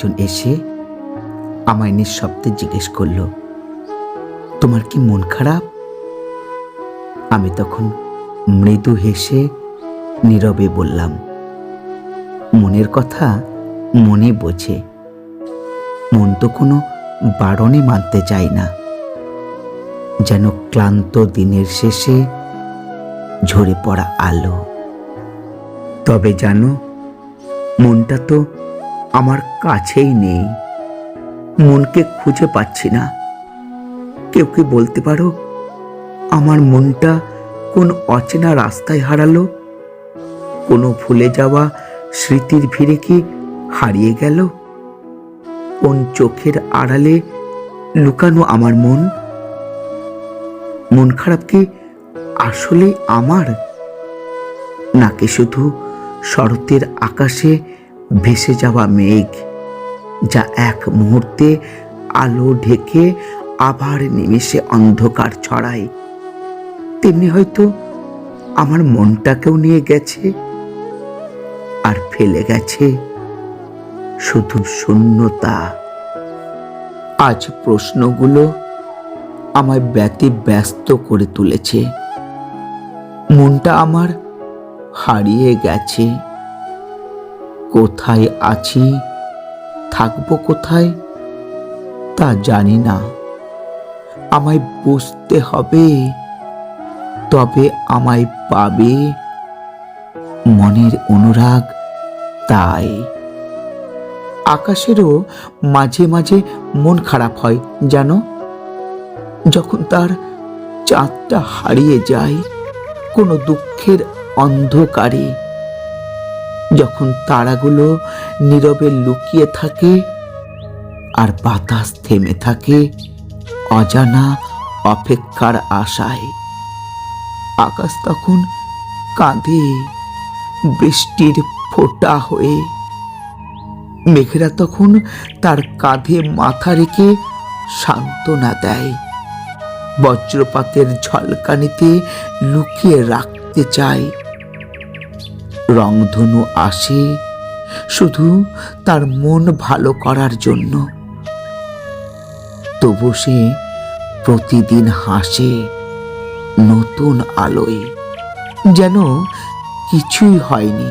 একজন এসে আমায় নিঃশব্দে জিজ্ঞেস করল, তোমার কি মন খারাপ? আমি তখন মৃদু হেসে নীরবে বললাম, মনের কথা মনে বোঝে, মন তো কোনো বারণে মানতে চায় না। যেন ক্লান্ত দিনের শেষে ঝরে পড়া আলো। তবে জানো, মনটা তো আমার কাছেই নেই, মনকে খুঁজে পাচ্ছি না। কেউ কি বলতে পারো আমার মনটা কোন অচেনা রাস্তায় হারালো? কোনো ভুলে যাওয়া স্মৃতির ভিড়ে কি হারিয়ে গেল? কোন চোখের আড়ালে লুকানো আমার মন? মন খারাপ কি আসলে আমার, নাকি শুধু শরতের আকাশে ভেসে যাওয়া মেঘ, যা এক মুহূর্তে আলো ঢেকে আবার নিমেষে অন্ধকার ছড়ায়? তেমনি হয়তো আমার মনটাকেও নিয়ে গেছে, আর ফেলে গেছে শুধু শূন্যতা। আজ প্রশ্নগুলো আমায় ব্যতিব্যস্ত করে তুলেছে। মনটা আমার হারিয়ে গেছে। কোথায় আছি, থাকবো কোথায়, তা জানি না। আমায় বুঝতে হবে, তবে আমায় পাবে মনের অনুরাগ। তাই আকাশেরও মাঝে মাঝে মন খারাপ হয় জানো, যখন তার চাঁদটা হারিয়ে যায় কোনো দুঃখের অন্ধকারে, যখন তারাগুলো নীরবে লুকিয়ে থাকে আর বাতাস থেমে থাকে অজানা অপেক্ষার আশায়। আকাশ তখন কাঁদে বৃষ্টির ফোঁটা হয়ে, মেঘেরা তখন তার কাঁধে মাথা রেখে সান্ত্বনা দেয়। বজ্রপাতের ঝলকানিতে লুকিয়ে রাখতে চায়। রংধনু আসে শুধু তার মন ভালো করার জন্য, তবু সে প্রতিদিন হাসে নতুন আলোয়, যেন কিছুই হয়নি,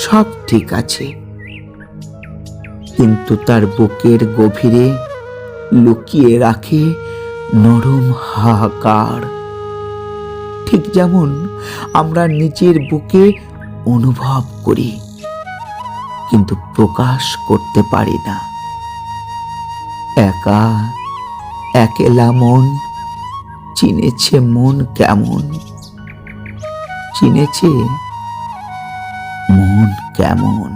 সব ঠিক আছে। কিন্তু তার বুকের গভীরে লুকিয়ে রাখে নরম হাহাকার, ঠিক যেমন আমরা নিজের বুকে অনুভব করি কিন্তু প্রকাশ করতে পারি না। একা একলা মন চিনেছে মন কেমন, চিনেছে মন কেমন।